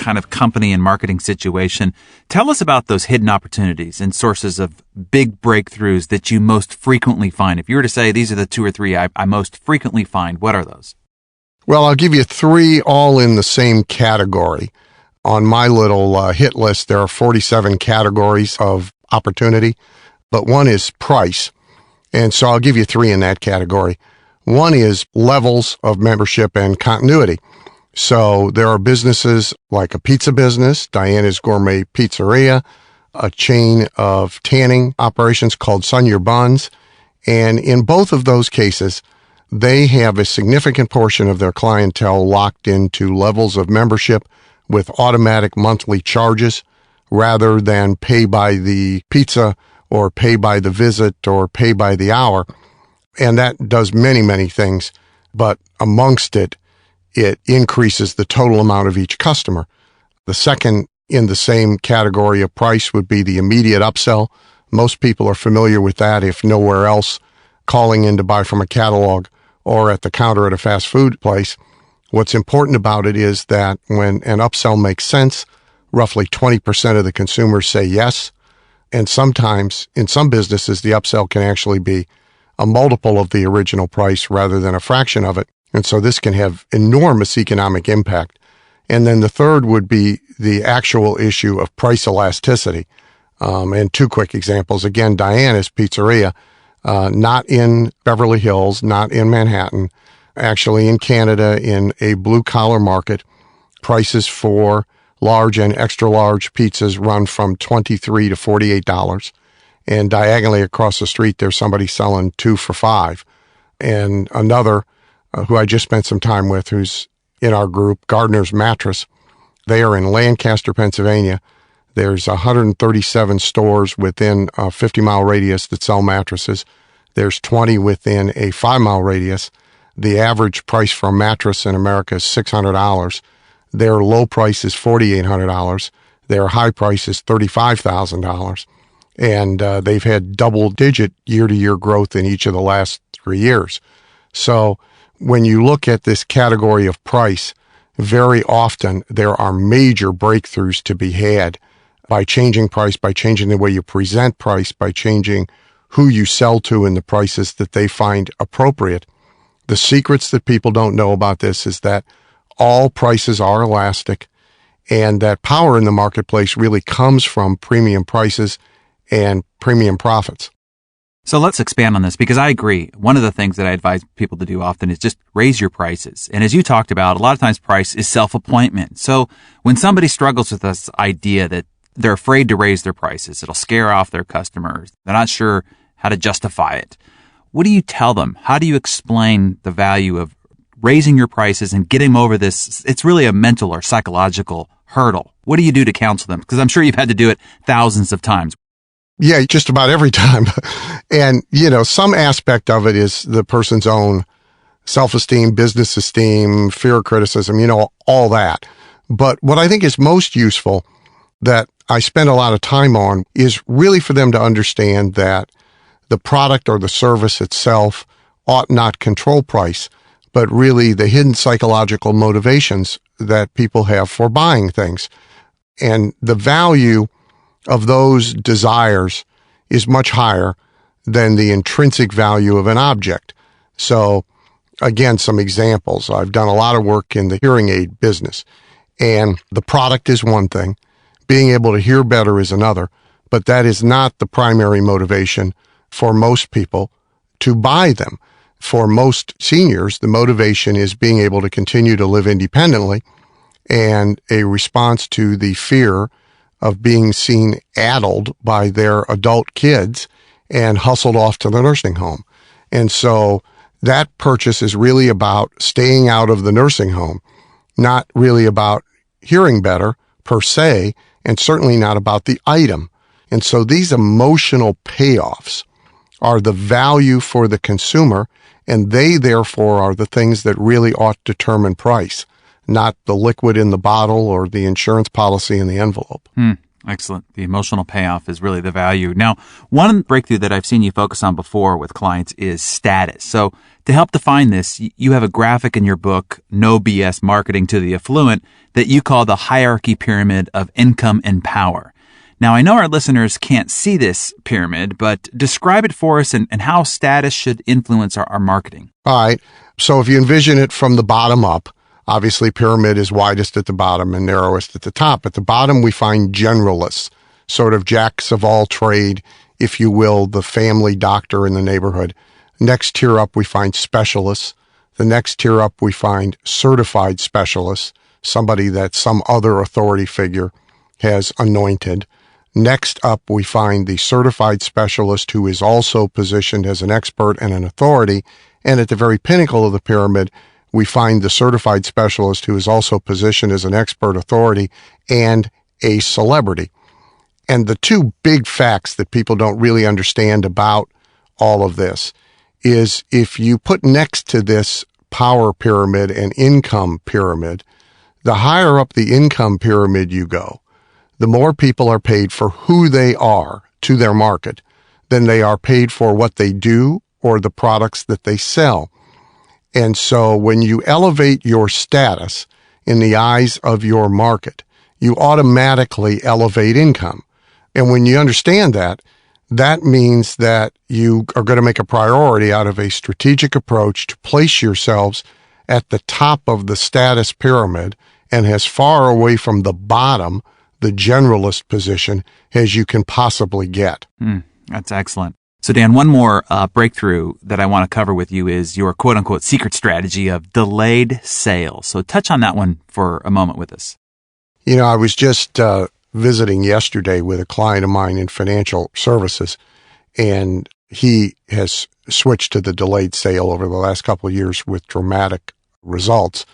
kind of company and marketing situation. Tell us about those hidden opportunities and sources of big breakthroughs that you most frequently find. If you were to say these are the 2 or 3 I most frequently find, what are those? Well, I'll give you 3 all in the same category. On my little hit list, there are 47 categories of opportunity, but one is price. And so I'll give you 3 in that category. One is levels of membership and continuity. So there are businesses like a pizza business, Diana's Gourmet Pizzeria, a chain of tanning operations called Sun Your Buns. And in both of those cases, they have a significant portion of their clientele locked into levels of membership with automatic monthly charges rather than pay by the pizza or pay by the visit or pay by the hour. And that does many, many things. But amongst it, it increases the total amount of each customer. The second in the same category of price would be the immediate upsell. Most people are familiar with that, if nowhere else, calling in to buy from a catalog or at the counter at a fast food place. What's important about it is that when an upsell makes sense, roughly 20% of the consumers say yes. And sometimes, in some businesses, the upsell can actually be a multiple of the original price rather than a fraction of it. And so this can have enormous economic impact. And then the third would be the actual issue of price elasticity. And 2 quick examples. Again, Diana's Pizzeria, not in Beverly Hills, not in Manhattan, actually in Canada, in a blue-collar market. Prices for large and extra-large pizzas run from $23 to $48. And diagonally across the street, there's somebody selling 2 for $5. And another, who I just spent some time with, who's in our group, Gardner's Mattress. They are in Lancaster, Pennsylvania. There's 137 stores within a 50-mile radius that sell mattresses. There's 20 within a 5-mile radius. The average price for a mattress in America is $600. Their low price is $4,800. Their high price is $35,000. And they've had double-digit year-to-year growth in each of the last 3 years. So when you look at this category of price, very often there are major breakthroughs to be had by changing price, by changing the way you present price, by changing who you sell to and the prices that they find appropriate. The secrets that people don't know about this is that all prices are elastic, and that power in the marketplace really comes from premium prices and premium profits. So let's expand on this, because I agree. One of the things that I advise people to do often is just raise your prices. And as you talked about, a lot of times price is self-appointment. So when somebody struggles with this idea that they're afraid to raise their prices, it'll scare off their customers, they're not sure how to justify it, what do you tell them? How do you explain the value of raising your prices and getting over this? It's really a mental or psychological hurdle. What do you do to counsel them? Because I'm sure you've had to do it thousands of times. Yeah, just about every time. And, some aspect of it is the person's own self-esteem, business esteem, fear of criticism, all that. But what I think is most useful that I spend a lot of time on is really for them to understand that the product or the service itself ought not control price, but really the hidden psychological motivations that people have for buying things. And the value of those desires is much higher than the intrinsic value of an object. So again, some examples. I've done a lot of work in the hearing aid business, and the product is one thing. Being able to hear better is another, but that is not the primary motivation for most people to buy them. For most seniors, the motivation is being able to continue to live independently and a response to the fear of being seen addled by their adult kids and hustled off to the nursing home. And so that purchase is really about staying out of the nursing home, not really about hearing better per se, and certainly not about the item. And so these emotional payoffs are the value for the consumer, and they therefore are the things that really ought to determine price, not the liquid in the bottle or the insurance policy in the envelope. Excellent. The emotional payoff is really the value. Now, one breakthrough that I've seen you focus on before with clients is status. So to help define this, you have a graphic in your book, No BS Marketing to the Affluent, that you call the hierarchy pyramid of income and power. Now, I know our listeners can't see this pyramid, but describe it for us and how status should influence our marketing. All right. So if you envision it from the bottom up, obviously pyramid is widest at the bottom and narrowest at the top. At the bottom, we find generalists, sort of jacks of all trade, if you will, the family doctor in the neighborhood. Next tier up, we find specialists. The next tier up, we find certified specialists, somebody that some other authority figure has anointed. Next up, we find the certified specialist who is also positioned as an expert and an authority. And at the very pinnacle of the pyramid, we find the certified specialist who is also positioned as an expert authority and a celebrity. And the two big facts that people don't really understand about all of this is if you put next to this power pyramid an income pyramid, the higher up the income pyramid you go, the more people are paid for who they are to their market than they are paid for what they do or the products that they sell. And so when you elevate your status in the eyes of your market, you automatically elevate income. And when you understand that, that means that you are going to make a priority out of a strategic approach to place yourselves at the top of the status pyramid and as far away from the bottom, the generalist position, as you can possibly get. That's excellent. So Dan, one more breakthrough that I want to cover with you is your quote unquote secret strategy of delayed sales. So touch on that one for a moment with us. You know, I was just visiting yesterday with a client of mine in financial services, and he has switched to the delayed sale over the last couple of years with dramatic results.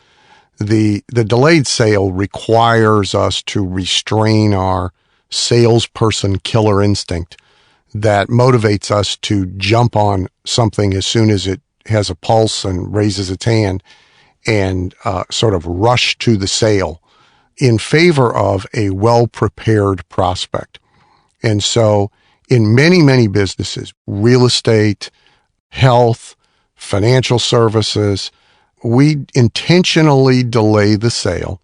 The delayed sale requires us to restrain our salesperson killer instinct that motivates us to jump on something as soon as it has a pulse and raises its hand and sort of rush to the sale in favor of a well-prepared prospect. And so in many, many businesses, real estate, health, financial services, we intentionally delay the sale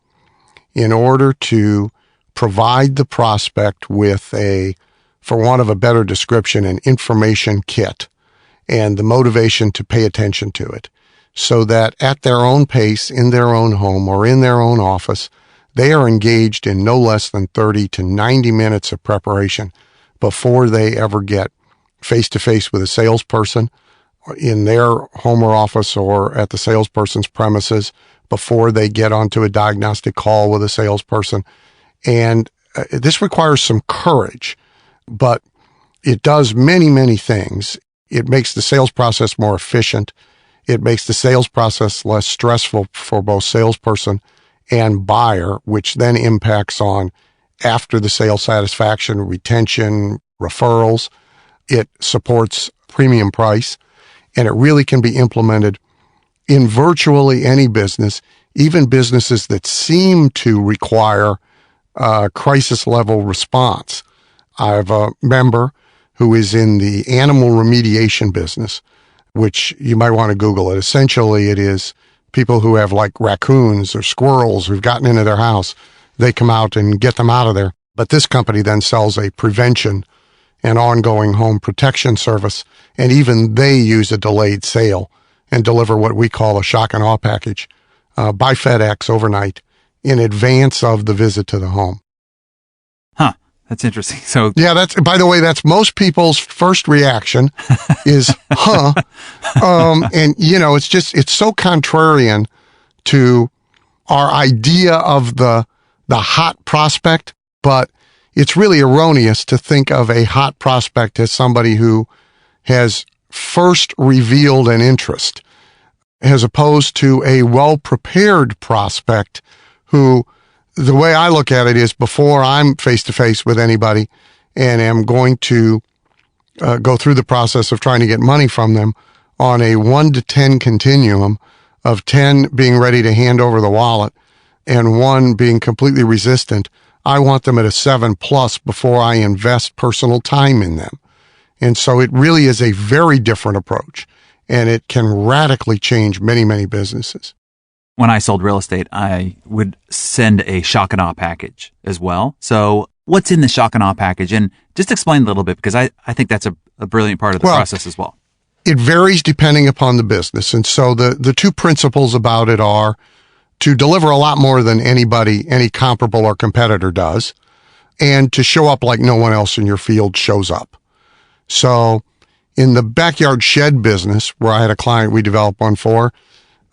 in order to provide the prospect with a, for want of a better description, an information kit and the motivation to pay attention to it so that at their own pace, in their own home or in their own office, they are engaged in no less than 30 to 90 minutes of preparation before they ever get face-to-face with a salesperson in their home or office or at the salesperson's premises, before they get onto a diagnostic call with a salesperson. And this requires some courage, but it does many, many things. It makes the sales process more efficient. It makes the sales process less stressful for both salesperson and buyer, which then impacts on after the sale satisfaction, retention, referrals. It supports premium price, and it really can be implemented in virtually any business, even businesses that seem to require crisis level response. I have a member who is in the animal remediation business, which you might want to Google it. Essentially, it is people who have like raccoons or squirrels who've gotten into their house. They come out and get them out of there. But this company then sells a prevention and ongoing home protection service. And even they use a delayed sale and deliver what we call a shock and awe package by FedEx overnight in advance of the visit to the home. Huh. That's interesting. So yeah, that's, by the way, that's most people's first reaction is, huh? And you know, it's so contrarian to our idea of the hot prospect, but it's really erroneous to think of a hot prospect as somebody who has first revealed an interest, as opposed to a well-prepared prospect who, the way I look at it is, before I'm face-to-face with anybody and am going to go through the process of trying to get money from them on a 1 to 10 continuum of 10 being ready to hand over the wallet and 1 being completely resistant, I want them at a 7+ before I invest personal time in them. And so it really is a very different approach, and it can radically change many, many businesses. When I sold real estate, I would send a shock and awe package as well. So what's in the shock and awe package? And just explain a little bit, because I think that's a brilliant part of the process as well. It varies depending upon the business. And so the two principles about it are to deliver a lot more than any comparable or competitor does, and to show up like no one else in your field shows up. So in the backyard shed business, where I had a client we developed one for,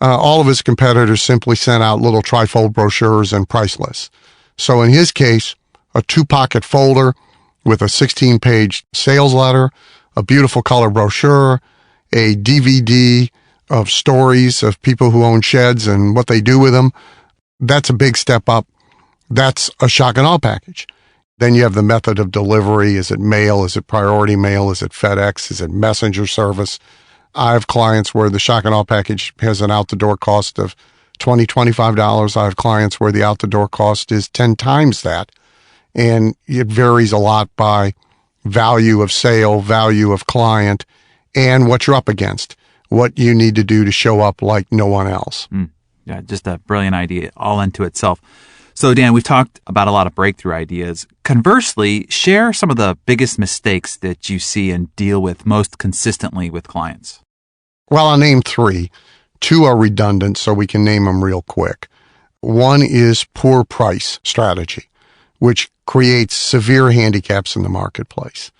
all of his competitors simply sent out little trifold brochures and price lists. So in his case, a 2-pocket folder with a 16-page sales letter, a beautiful color brochure, a DVD of stories of people who own sheds and what they do with them. That's a big step up. That's a shock and awe package. Then you have the method of delivery. Is it mail? Is it priority mail? Is it FedEx? Is it messenger service? I have clients where the shock and awe package has an out-the-door cost of $20, $25. I have clients where the out-the-door cost is 10 times that. And it varies a lot by value of sale, value of client, and what you're up against, what you need to do to show up like no one else. Yeah, just a brilliant idea all into itself. So, Dan, we've talked about a lot of breakthrough ideas. Conversely, share some of the biggest mistakes that you see and deal with most consistently with clients. Well, I'll name 3. 2 are redundant, so we can name them real quick. One is poor price strategy, which creates severe handicaps in the marketplace.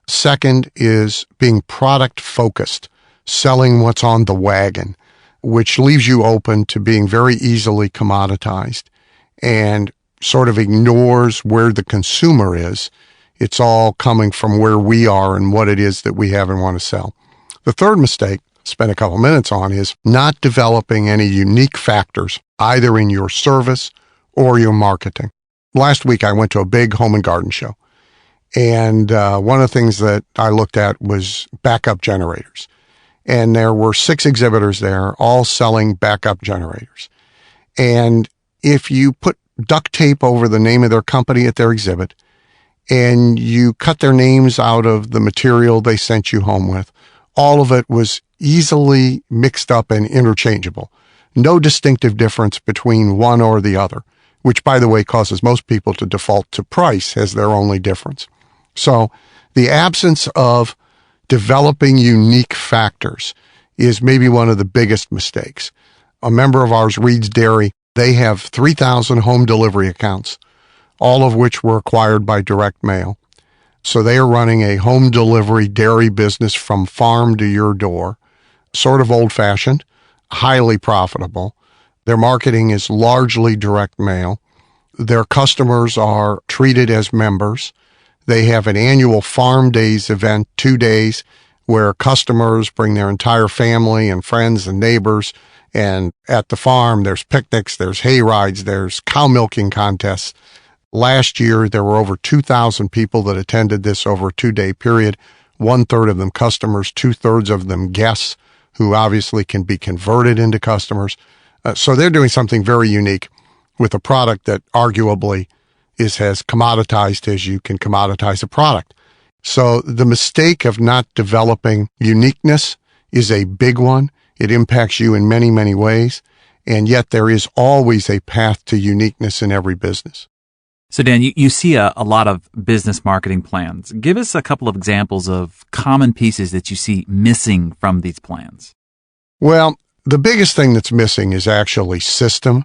Second is being product focused, selling what's on the wagon, which leaves you open to being very easily commoditized and sort of ignores where the consumer is. It's all coming from where we are and what it is that we have and want to sell. The third mistake, spend a couple minutes on, is not developing any unique factors, either in your service or your marketing. Last week, I went to a big home and garden show. And one of the things that I looked at was backup generators. And there were 6 exhibitors there, all selling backup generators. And if you put duct tape over the name of their company at their exhibit, and you cut their names out of the material they sent you home with, all of it was easily mixed up and interchangeable. No distinctive difference between one or the other, which, by the way, causes most people to default to price as their only difference. So the absence of developing unique factors is maybe one of the biggest mistakes. A member of ours, Reed's Dairy, they have 3,000 home delivery accounts, all of which were acquired by direct mail. So they are running a home delivery dairy business from farm to your door, sort of old-fashioned, highly profitable. Their marketing is largely direct mail. Their customers are treated as members. They have an annual Farm Days event, 2 days, where customers bring their entire family and friends and neighbors. And at the farm, there's picnics, there's hay rides, there's cow milking contests. Last year, there were over 2,000 people that attended this over a 2-day period. 1/3 of them customers, 2/3 of them guests who obviously can be converted into customers. So they're doing something very unique with a product that arguably is as commoditized as you can commoditize a product. So the mistake of not developing uniqueness is a big one. It impacts you in many, many ways. And yet there is always a path to uniqueness in every business. So, Dan, you see a lot of business marketing plans. Give us a couple of examples of common pieces that you see missing from these plans. Well, the biggest thing that's missing is actually system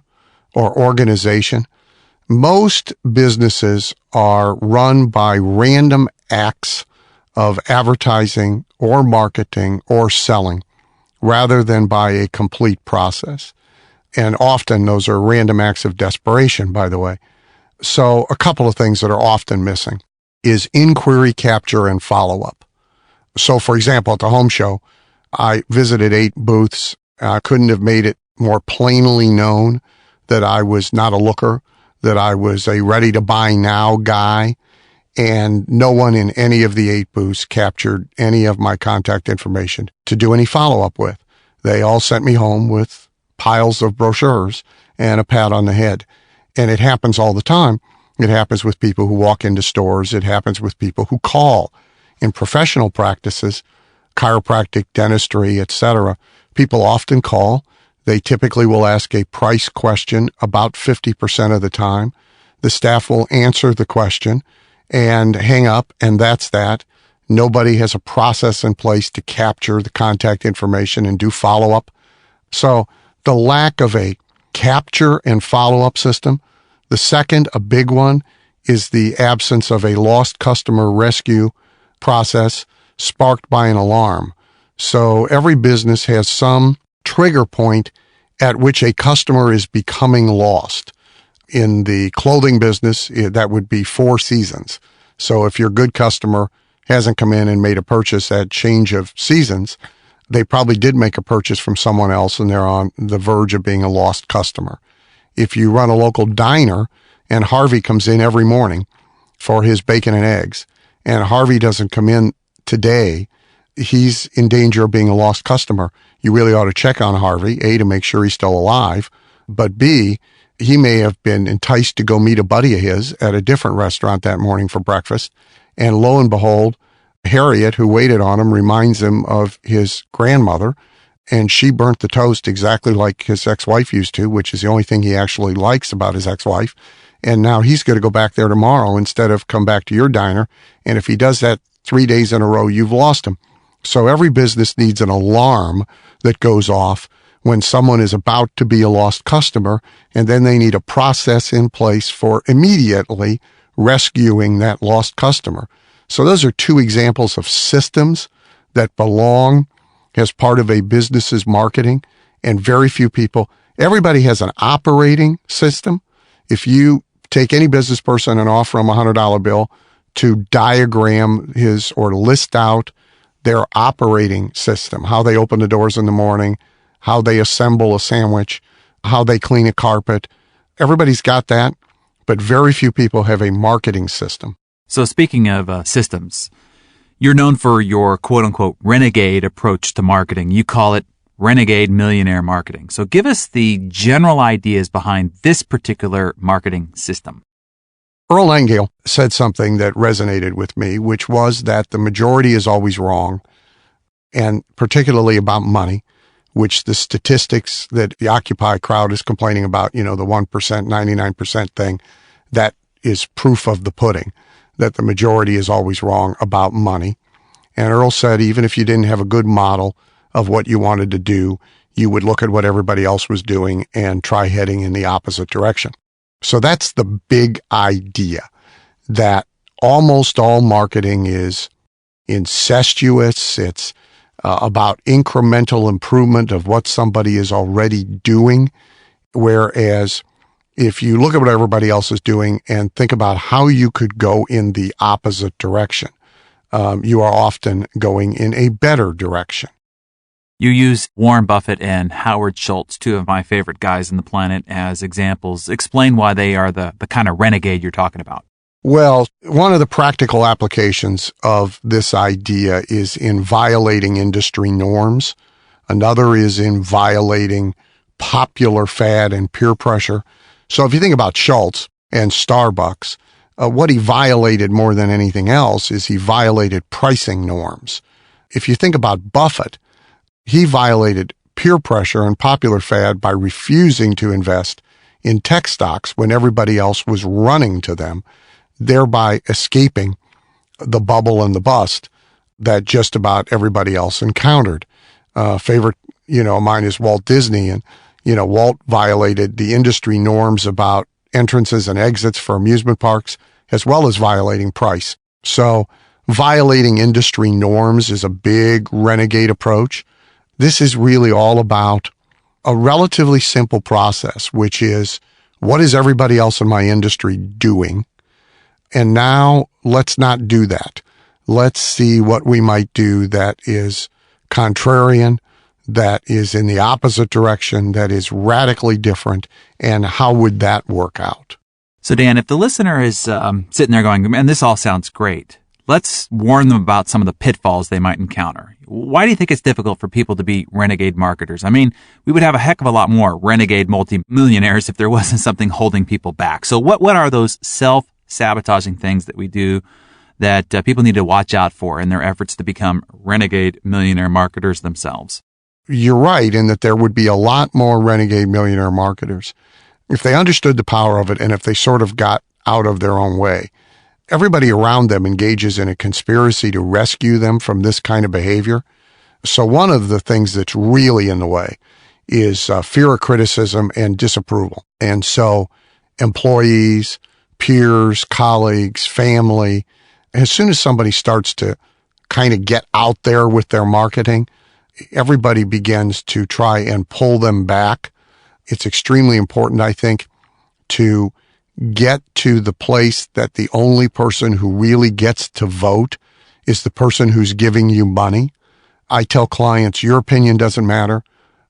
or organization. Most businesses are run by random acts of advertising or marketing or selling rather than by a complete process. And often those are random acts of desperation, by the way. So a couple of things that are often missing is inquiry, capture, and follow-up. So, for example, at the home show, I visited 8 booths. I couldn't have made it more plainly known that I was not a looker, that I was a ready-to-buy-now guy, and no one in any of the 8 booths captured any of my contact information to do any follow-up with. They all sent me home with piles of brochures and a pat on the head. And it happens all the time It happens with people who walk into stores. It happens with people who call. In professional practices, chiropractic, dentistry, etc., people often call. They typically will ask a price question about 50% of the time. The staff will answer the question and hang up, and that's that. Nobody has a process in place to capture the contact information and do follow-up. So the lack of a capture and follow-up system. The second, a big one, is the absence of a lost customer rescue process sparked by an alarm. So every business has some trigger point at which a customer is becoming lost. In the clothing business, that would be 4 seasons. So if your good customer hasn't come in and made a purchase at change of seasons, they probably did make a purchase from someone else and they're on the verge of being a lost customer. If you run a local diner and Harvey comes in every morning for his bacon and eggs, and Harvey doesn't come in today, he's in danger of being a lost customer. You really ought to check on Harvey, A, to make sure he's still alive, but B, he may have been enticed to go meet a buddy of his at a different restaurant that morning for breakfast. And lo and behold, Harriet, who waited on him, reminds him of his grandmother, and she burnt the toast exactly like his ex-wife used to, which is the only thing he actually likes about his ex-wife. And now he's going to go back there tomorrow instead of come back to your diner. And if he does that 3 days in a row, you've lost him. So every business needs an alarm that goes off when someone is about to be a lost customer, and then they need a process in place for immediately rescuing that lost customer. So those are 2 examples of systems that belong as part of a business's marketing, and very few people. Everybody has an operating system. If you take any business person and offer them a $100 bill to diagram his or list out their operating system, how they open the doors in the morning, how they assemble a sandwich, how they clean a carpet. Everybody's got that, but very few people have a marketing system. So speaking of systems, you're known for your quote-unquote renegade approach to marketing. You call it renegade millionaire marketing. So give us the general ideas behind this particular marketing system. Earl Nightingale said something that resonated with me, which was that the majority is always wrong, and particularly about money, which the statistics that the Occupy crowd is complaining about, the 1%, 99% thing, that is proof of the pudding, that the majority is always wrong about money. And Earl said, even if you didn't have a good model of what you wanted to do, you would look at what everybody else was doing and try heading in the opposite direction. So that's the big idea, that almost all marketing is incestuous. It's about incremental improvement of what somebody is already doing. Whereas if you look at what everybody else is doing and think about how you could go in the opposite direction, you are often going in a better direction. You use Warren Buffett and Howard Schultz, 2 of my favorite guys on the planet, as examples. Explain why they are the kind of renegade you're talking about. Well, one of the practical applications of this idea is in violating industry norms. Another is in violating popular fad and peer pressure. So if you think about Schultz and Starbucks, what he violated more than anything else is he violated pricing norms. If you think about Buffett, he violated peer pressure and popular fad by refusing to invest in tech stocks when everybody else was running to them, thereby escaping the bubble and the bust that just about everybody else encountered. Favorite, of mine is Walt Disney, and, Walt violated the industry norms about entrances and exits for amusement parks, as well as violating price. So violating industry norms is a big renegade approach. This is really all about a relatively simple process, which is, what is everybody else in my industry doing? And now let's not do that. Let's see what we might do that is contrarian, that is in the opposite direction, that is radically different, and how would that work out? So Dan, if the listener is sitting there going, man, this all sounds great, let's warn them about some of the pitfalls they might encounter. Why do you think it's difficult for people to be renegade marketers? I mean, we would have a heck of a lot more renegade multimillionaires if there wasn't something holding people back. So what are those self sabotaging things that we do that people need to watch out for in their efforts to become renegade millionaire marketers themselves? You're right in that there would be a lot more renegade millionaire marketers if they understood the power of it and if they sort of got out of their own way. Everybody around them engages in a conspiracy to rescue them from this kind of behavior. So one of the things that's really in the way is fear of criticism and disapproval. And so employees, peers, colleagues, family, as soon as somebody starts to kind of get out there with their marketing, everybody begins to try and pull them back. It's extremely important, I think, to get to the place that the only person who really gets to vote is the person who's giving you money. I tell clients, your opinion doesn't matter.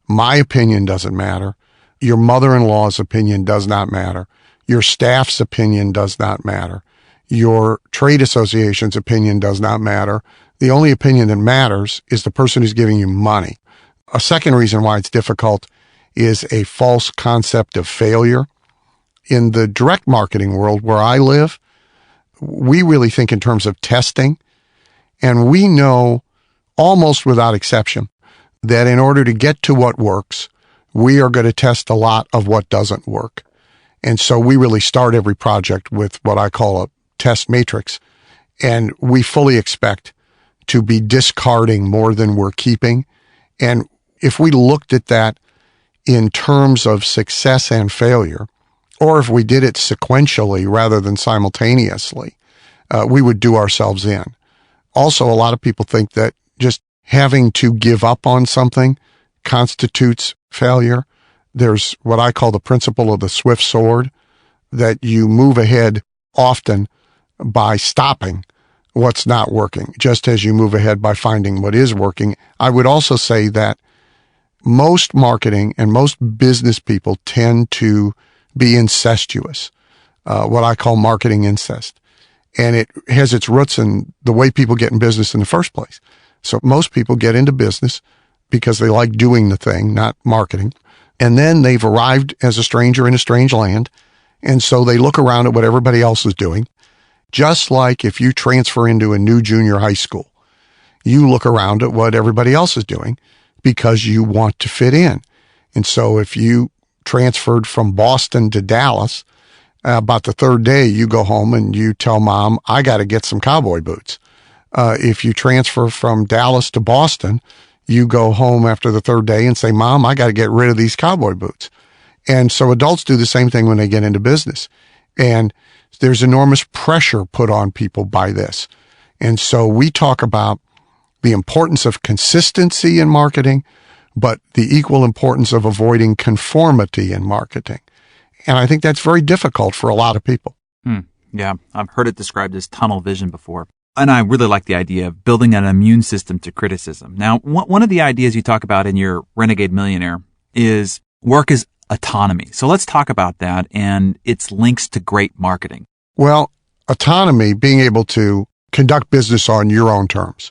My opinion doesn't matter. Your mother-in-law's opinion does not matter. Your staff's opinion does not matter. Your trade association's opinion does not matter. The only opinion that matters is the person who's giving you money. A second reason why it's difficult is a false concept of failure. In the direct marketing world where I live, we really think in terms of testing, and we know almost without exception that in order to get to what works, we are going to test a lot of what doesn't work. And so we really start every project with what I call a test matrix, and we fully expect to be discarding more than we're keeping. And if we looked at that in terms of success and failure, or if we did it sequentially rather than simultaneously, we would do ourselves in. Also, a lot of people think that just having to give up on something constitutes failure. There's what I call the principle of the swift sword, that you move ahead often by stopping what's not working, just as you move ahead by finding what is working. I would also say that most marketing and most business people tend to be incestuous, what I call marketing incest. And it has its roots in the way people get in business in the first place. So most people get into business because they like doing the thing, not marketing. And then they've arrived as a stranger in a strange land. And so they look around at what everybody else is doing. Just like if you transfer into a new junior high school, you look around at what everybody else is doing because you want to fit in. And so if you transferred from Boston to Dallas, about the third day, you go home and you tell mom, I got to get some cowboy boots. If you transfer from Dallas to Boston, you go home after the third day and say, Mom, I got to get rid of these cowboy boots. And so adults do the same thing when they get into business. And there's enormous pressure put on people by this. And so we talk about the importance of consistency in marketing, but the equal importance of avoiding conformity in marketing. And I think that's very difficult for a lot of people. Yeah, I've heard it described as tunnel vision before. And I really like the idea of building an immune system to criticism. Now, one of the ideas you talk about in your Renegade Millionaire is work as autonomy. So let's talk about that and its links to great marketing. Well, autonomy, being able to conduct business on your own terms,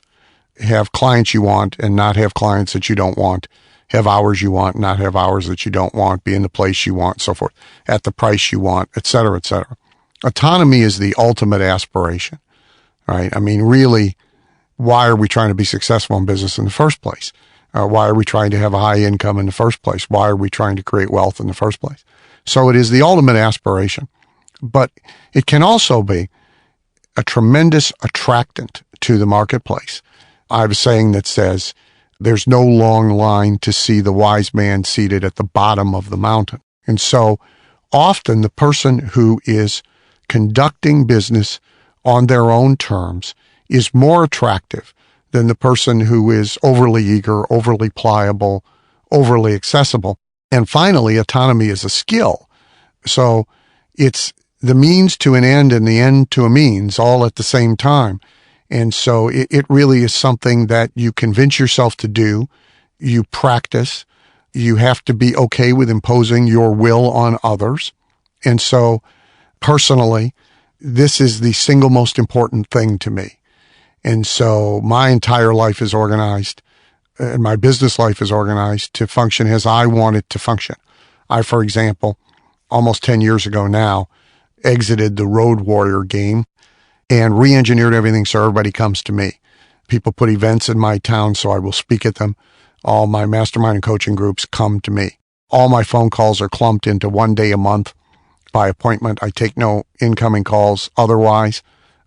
have clients you want and not have clients that you don't want, have hours you want, not have hours that you don't want, be in the place you want, so forth, at the price you want, et cetera, et cetera. Autonomy is the ultimate aspiration, right? I mean, really, why are we trying to be successful in business in the first place? Why are we trying to have a high income in the first place? Why are we trying to create wealth in the first place? So it is the ultimate aspiration, but it can also be a tremendous attractant to the marketplace. I have a saying that says, there's no long line to see the wise man seated at the bottom of the mountain. And so often the person who is conducting business on their own terms is more attractive than the person who is overly eager, overly pliable, overly accessible. And finally, autonomy is a skill. So it's the means to an end and the end to a means all at the same time. And so it really is something that you convince yourself to do, you practice, you have to be okay with imposing your will on others. And so personally, this is the single most important thing to me. And so my entire life is organized, and my business life is organized to function as I want it to function. I, for example, almost 10 years ago now, exited the road warrior game and re-engineered everything so everybody comes to me. People put events in my town, so I will speak at them. All my mastermind and coaching groups come to me. All my phone calls are clumped into 1 day a month by appointment. I take no incoming calls otherwise,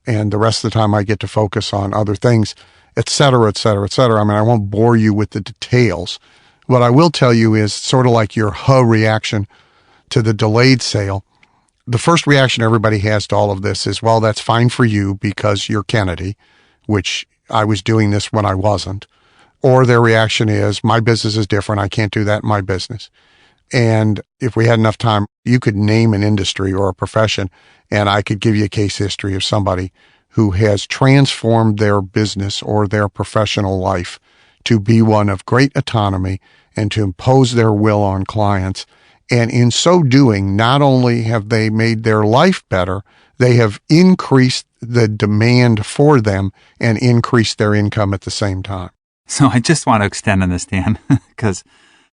and the rest of the time I get to focus on other things, et cetera, et cetera, et cetera. I mean, I won't bore you with the details. What I will tell you is sort of like your reaction to the delayed sale. The first reaction everybody has to all of this is, well, that's fine for you because you're Kennedy, which I was doing this when I wasn't. Or their reaction is, my business is different. I can't do that in my business. And if we had enough time, you could name an industry or a profession, and I could give you a case history of somebody who has transformed their business or their professional life to be one of great autonomy and to impose their will on clients. And in so doing, not only have they made their life better, they have increased the demand for them and increased their income at the same time. So I just want to extend on this, Dan, because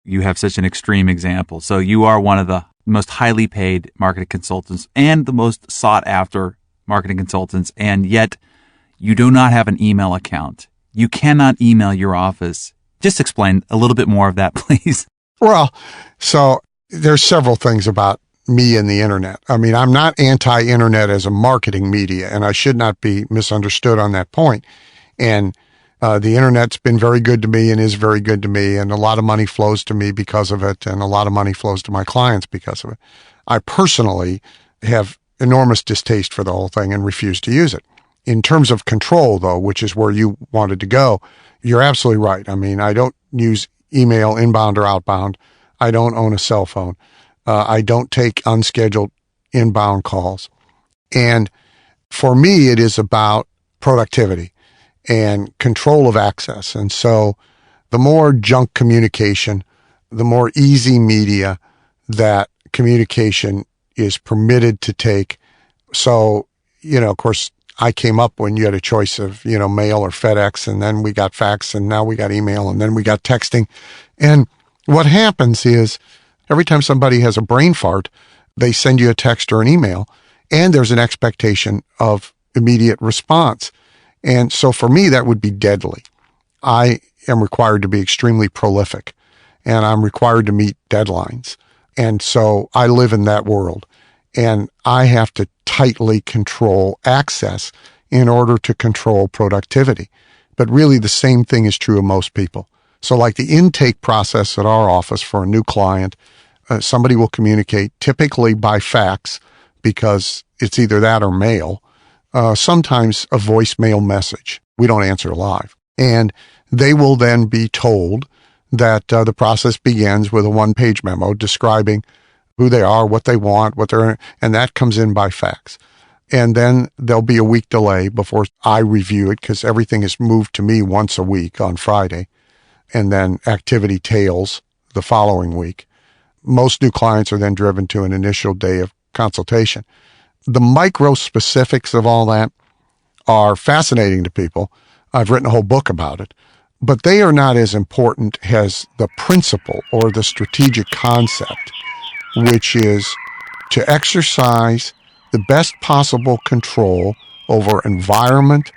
you have such an extreme example. So you are one of the most highly paid marketing consultants and the most sought after marketing consultants, and yet you do not have an email account. You cannot email your office. Just explain a little bit more of that, please. Well, so there's several things about me and the internet. I mean, I'm not anti-internet as a marketing media, and I should not be misunderstood on that point. And the internet's been very good to me and is very good to me, and a lot of money flows to me because of it, and a lot of money flows to my clients because of it. I personally have enormous distaste for the whole thing and refuse to use it. In terms of control, though, which is where you wanted to go, you're absolutely right. I mean, I don't use email inbound or outbound. I don't own a cell phone. I don't take unscheduled inbound calls. And for me, it is about productivity and control of access. And so the more junk communication, the more easy media that communication is permitted to take. So, of course, I came up when you had a choice of, mail or FedEx, and then we got fax, and now we got email, and then we got texting. And what happens is every time somebody has a brain fart, they send you a text or an email, and there's an expectation of immediate response. And so for me, that would be deadly. I am required to be extremely prolific, and I'm required to meet deadlines. And so I live in that world, and I have to tightly control access in order to control productivity. But really the same thing is true of most people. So like the intake process at our office for a new client, somebody will communicate typically by fax because it's either that or mail, sometimes a voicemail message. We don't answer live. And they will then be told that the process begins with a one-page memo describing who they are, what they want, and that comes in by fax. And then there'll be a week delay before I review it because everything is moved to me once a week on Friday, and then activity tails the following week. Most new clients are then driven to an initial day of consultation. The micro specifics of all that are fascinating to people. I've written a whole book about it, but they are not as important as the principle or the strategic concept, which is to exercise the best possible control over environment,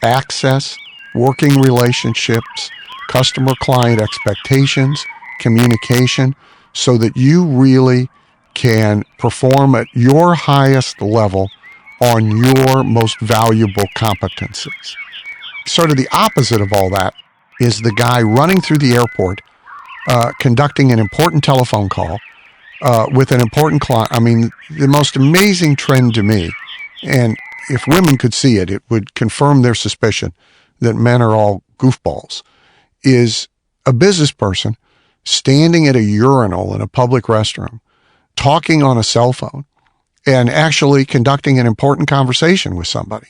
access, working relationships, customer-client expectations, communication, so that you really can perform at your highest level on your most valuable competencies. Sort of the opposite of all that is the guy running through the airport, conducting an important telephone call with an important client. I mean, the most amazing trend to me, and if women could see it, it would confirm their suspicion that men are all goofballs, is a business person standing at a urinal in a public restroom, talking on a cell phone, and actually conducting an important conversation with somebody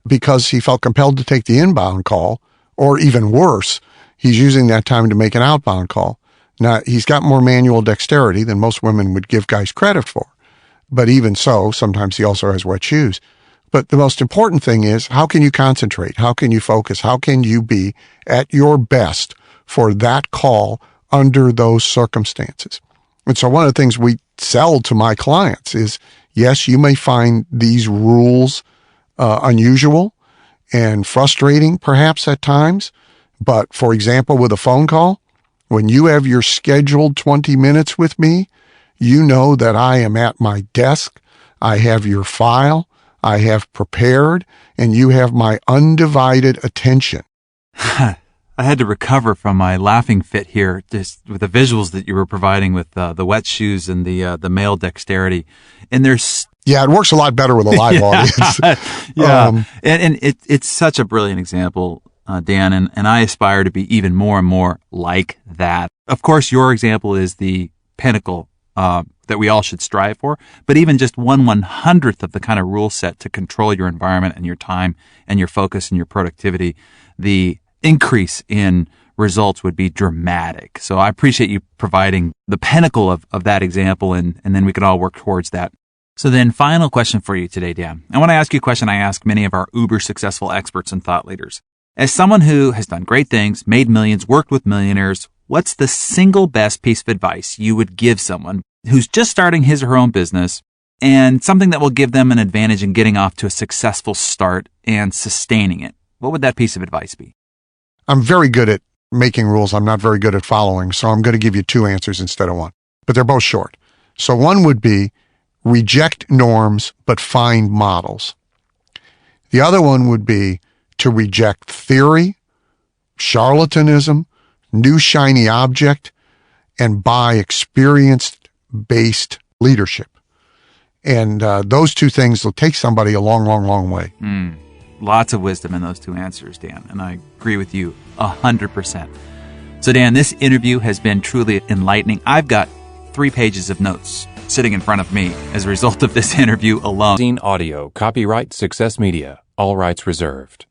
because he felt compelled to take the inbound call, or even worse, he's using that time to make an outbound call. Now, he's got more manual dexterity than most women would give guys credit for. But even so, sometimes he also has wet shoes. But the most important thing is, how can you concentrate? How can you focus? How can you be at your best for that call under those circumstances? And so one of the things we sell to my clients is, Yes, you may find these rules unusual and frustrating perhaps at times. But for example, with a phone call, when you have your scheduled 20 minutes with me, you know that I am at my desk. I have your file. I have prepared, and you have my undivided attention. I had to recover from my laughing fit here, just with the visuals that you were providing with the wet shoes and the male dexterity. And Yeah, it works a lot better with a live audience. Yeah, and it's such a brilliant example, Dan, and I aspire to be even more and more like that. Of course, your example is the pinnacle that we all should strive for, but even just 1/100th of the kind of rule set to control your environment and your time and your focus and your productivity, the increase in results would be dramatic. So I appreciate you providing the pinnacle of that example, and then we can all work towards that. So then, final question for you today, Dan. I want to ask you a question I ask many of our uber successful experts and thought leaders. As someone who has done great things, made millions, worked with millionaires, what's the single best piece of advice you would give someone who's just starting his or her own business, and something that will give them an advantage in getting off to a successful start and sustaining it? What would that piece of advice be? I'm very good at making rules. I'm not very good at following, so I'm going to give you two answers instead of one, but they're both short. So one would be reject norms, but find models. The other one would be to reject theory, charlatanism, new shiny object, and buy experience-based leadership. And those two things will take somebody a long, long, long way. Lots of wisdom in those two answers, Dan, and I agree with you 100%. So, Dan, this interview has been truly enlightening. I've got 3 pages of notes sitting in front of me as a result of this interview alone. Audio, copyright Success Media, all rights reserved.